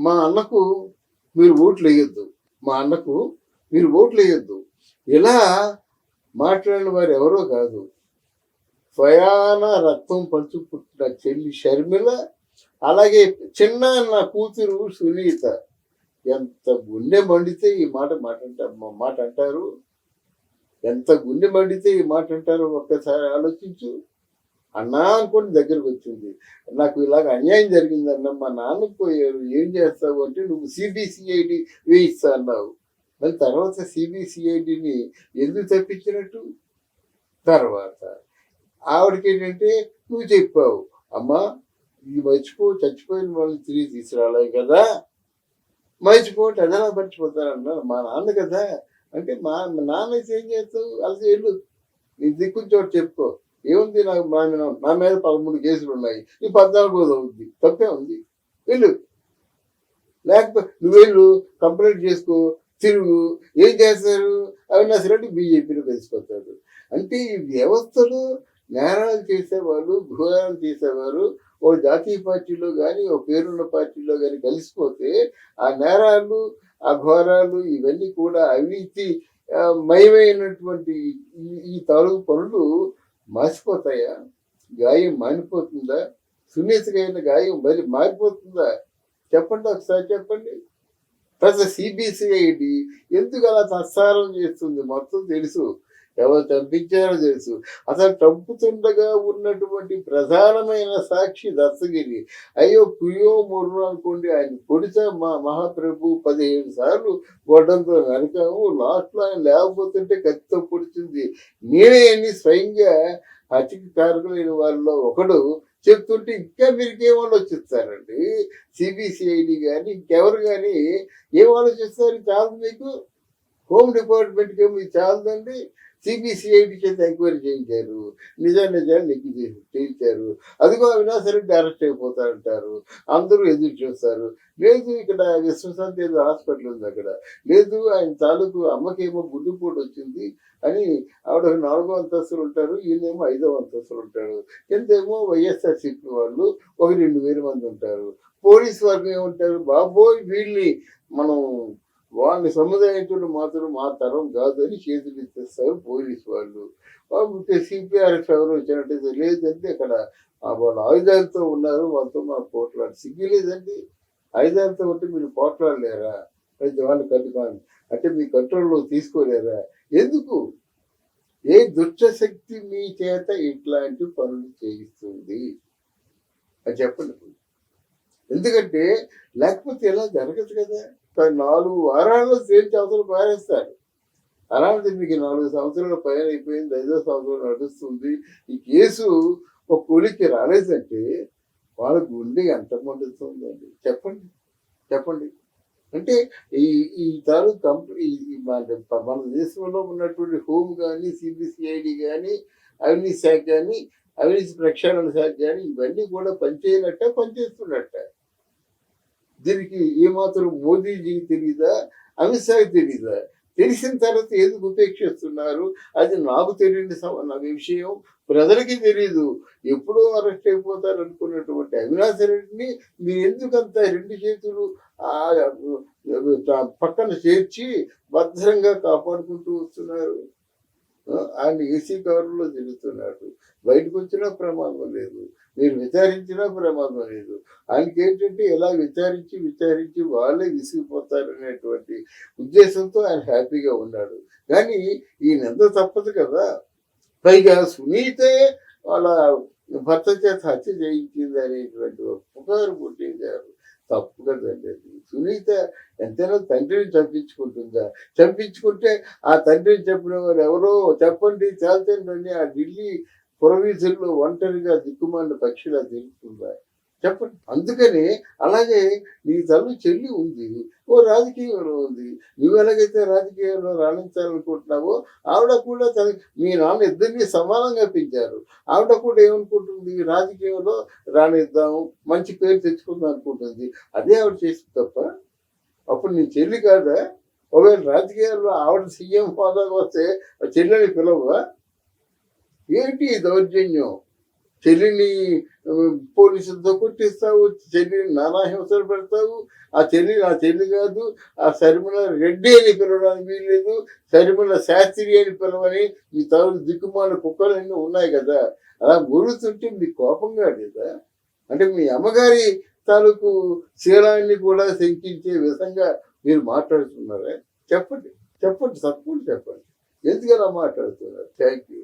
మా అన్నకు మీరు ఓట్లు వేయొద్దు, మా అన్నకు మీరు ఓట్లు వేయొద్దు, ఇలా మాట్లాడిన వారు ఎవరో కాదు, స్వయాన రక్తం పంచు పుట్టిన చెల్లి షర్మిల, అలాగే చిన్న నా కూతురు సునీత. ఎంత గుండె మండితే ఈ మాట అంటారు, ఎంత గుండె మండితే ఈ మాట అంటారో ఒక్కసారి ఆలోచించు. అన్నా అనుకోని దగ్గరకు వచ్చింది, నాకు ఇలాగ అన్యాయం జరిగిందన్న, మా నాన్నకు పోయారు, ఏం చేస్తావు అంటే నువ్వు సిబిసిఐడి వేయిస్తా అన్నావు. మరి తర్వాత సిబిసిఐడిని ఎందుకు తప్పించినట్టు? తర్వాత ఆవిడకి ఏంటంటే నువ్వు చెప్పావు, అమ్మా ఇది చచ్చిపోయిన వాళ్ళని తిరిగి తీసుకురాలేదు కదా, మర్చిపోతే అదలా మర్చిపోతానన్నా, మా నాన్న కదా అంటే మా నాన్న అయితే ఏం చేస్తావు, అలసి వెళ్ళు, నీ దిక్కుని చోటు చెప్పుకో, ఏముంది నాకు నా మీద 13 కేసులు ఉన్నాయి, నీ 14 అవుద్ది, తప్పే ఉంది, వెళ్ళు, లేకపోతే నువ్వు వెళ్ళు కంప్లైంట్ చేసుకో, తిరుగు, ఏం చేస్తారు అవినాష్ రెడ్డి బీజేపీలో కలిసిపోతాడు. అంటే ఈ వ్యవస్థలో నేరాలు చేసేవాళ్ళు, ఘోరాలు చేసేవారు ఓ జాతీయ పార్టీలో కానీ ఓ పేరున్న పార్టీలో కానీ కలిసిపోతే ఆ నేరాలు, ఆ ఘోరాలు ఇవన్నీ కూడా అవినీతి మయమైనటువంటి ఈ తాలూకు పనులు మాసిపోతాయా? గాయం మానిపోతుందా? సున్నితమైన గాయం మరి మారిపోతుందా? చెప్పండి, ఒకసారి చెప్పండి. ప్లస్ సిబిసిఐడి ఎందుకు అలా తత్సారం చేస్తుంది మొత్తం తెలుసు, ఎవరు చంపించారో తెలుసు. అసలు చంపుతుండగా ఉన్నటువంటి ప్రధానమైన సాక్షి దత్తగిరి. అయ్యో కుయో ముర్రు అనుకోండి, ఆయన పొడిచా మహాప్రభు 15 సార్లు గొడ్డంతో నరికాము, లాస్ట్లో ఆయన లేకపోతుంటే కత్తితో పొడిచింది నేనే అని స్వయంగా హత్యకి కారకులైన వారిలో ఒకడు చెప్తుంటే ఇంకా మీరికి ఏం ఆలోచిస్తారండి? సిబిసిఐడి కానీ ఇంకెవరు కానీ ఏం ఆలోచిస్తారు? చాలు మీకు, హోమ్ డిపార్ట్మెంట్కి ఏమో ఇది చాలదండి, సిబిసిఐడి చేత ఎంక్వైరీ చేయించారు, నిజాలు నెగ్గి చేయించారు, అదిగో అవినాష్ రెడ్డి అరెస్ట్ అయిపోతారంటారు, అందరూ ఎదురు చూస్తారు. లేదు ఇక్కడ విశ్వశాంతి ఏదో హాస్పిటల్ ఉంది అక్కడ, లేదు ఆయన తాలూకు అమ్మకేమో గుండెపోటు వచ్చింది అని ఆవిడ 4వ అంతస్తులు ఉంటారు, ఈయనేమో 5వ అంతస్తులు ఉంటాడు, కిందేమో వైఎస్ఆర్సీపీ వాళ్ళు 1-2 మంది ఉంటారు, పోలీసు వర్గం ఏమంటారు, బాబోయ్ వీళ్ళని మనం వాళ్ళని సముదాయించడం మాత్రం మా తరం కాదు అని చేతులు ఇచ్చేస్తారు పోలీసు వాళ్ళు. సిపిఆర్ఎఫ్ ఎవరు వచ్చినట్టయితే లేదంటే అక్కడ వాళ్ళు ఆయుధాలతో ఉన్నారు, వాళ్ళతో మా పోట్లాడు సిగ్గు లేదండి. ఆయుధాలతో ఉంటే మీరు పోట్లాడలేరా? అయితే వాళ్ళు కట్టుకోండి అంటే మీ కంట్రోల్లో తీసుకోలేరా? ఎందుకు? ఏ దుష్టశక్తి మీ చేత ఇట్లాంటి పనులు చేయిస్తుంది అని చెప్పండి. ఎందుకంటే లేకపోతే ఎలా జరగదు కదా. 4 వారాల్లో తేల్చి అవసరం పారేస్తారు. అలాంటిది మీకు 4 సంవత్సరాల పైన అయిపోయింది, 5వ సంవత్సరం నడుస్తుంది, ఈ కేసు ఒక కొలిక్కి రాలేదంటే వాళ్ళ గుండె ఎంత మండుతుందండి? చెప్పండి. అంటే ఈ తాలూకు మన దేశంలో ఉన్నటువంటి హోమ్ కానీ, సిబిసిఐడి కానీ, అవినీతి శాఖ కానీ, అవినీతి ప్రక్షాళన శాఖ కానీ ఇవన్నీ కూడా పనిచేస్తున్నట్ట. దీనికి ఏమాత్రం మోదీజీకి తెలీదా, అమిత్ షాకి తెలీదా? తెలిసిన తర్వాత ఎందుకు ఉపేక్షిస్తున్నారు? అది నాకు తెలియని విషయం, ప్రజలకి తెలీదు. ఎప్పుడో అరెస్ట్ అయిపోతారు అనుకున్నటువంటి అవినాష్ రెడ్డిని మీరు ఎందుకంత 2 చేతులు పక్కన చేర్చి భద్రంగా కాపాడుకుంటూ వస్తున్నారు? ఆయన ఏసీ కారులో తిరుగుతున్నాడు, బయటకు వచ్చినా ప్రమాదం లేదు, మీరు విచారించినా ప్రమాదం లేదు. ఆయనకి ఏంటంటే ఎలా విచారించి వాళ్ళే విసిగిపోతారనేటువంటి ఉద్దేశంతో ఆయన హ్యాపీగా ఉన్నాడు. కానీ ఈయన ఎంత తప్పదు కదా. పైగా సునీతే వాళ్ళ భర్త చేత హత్య చేయించింది అనేటువంటి పుకారు పుట్టించారు. తప్పు కదండి అది. సునీత ఎంతైనా తండ్రిని చంపించుకుంటే ఆ తండ్రిని చెప్పిన వారు ఎవరో చెప్పండి చాలుతండి, ఆ ఢిల్లీ పురవీధుల్లో ఒంటరిగా దిక్కుమాలిన పక్షిలా తిరుగుతుందా? చెప్పండి. అందుకని అలాగే నీ తల్లి చెల్లి ఉంది, ఓ రాజకీయంలో ఉంది. నువ్వు ఎలాగైతే రాజకీయంలో రాణించాలనుకుంటున్నావో ఆవిడ కూడా మీ నాన్న ఇద్దరిని సమానంగా పెంచారు. ఆవిడ కూడా ఏమనుకుంటుంది, రాజకీయంలో రాణిద్దాం, మంచి పేరు తెచ్చుకుందాం అనుకుంటుంది. అదే ఆవిడ చేసింది తప్ప. అప్పుడు నీ చెల్లి కాదా? ఒకవేళ రాజకీయాల్లో ఆవిడ సీఎం హోదాకు వస్తే చెల్లెని పిలవా? ఏంటి దౌర్జన్యం? చెల్లిని పోలీసులతో కొట్టిస్తావు, చెల్లిని నానా హింసలు పెడతావు. ఆ చెల్లి నా చెల్లి కాదు, ఆ సరిమల రెడ్డి అని పిలవడానికి వీల్లేదు, సరిమల శాస్త్రి అని పిలవని మీ తాలూకు దిక్కుమాల కుక్కలన్నీ ఉన్నాయి కదా. అలా మురుగుతుంటే మీకు కోపంగా లేదా? అంటే మీ అమ్మగారి తాలూకు శీలాన్ని కూడా శంకించే విధంగా మీరు మాట్లాడుతున్నారా? చెప్పండి, చెప్పండి, తప్పకుండా చెప్పండి. ఎందుకలా మాట్లాడుతున్నారు? Thank you.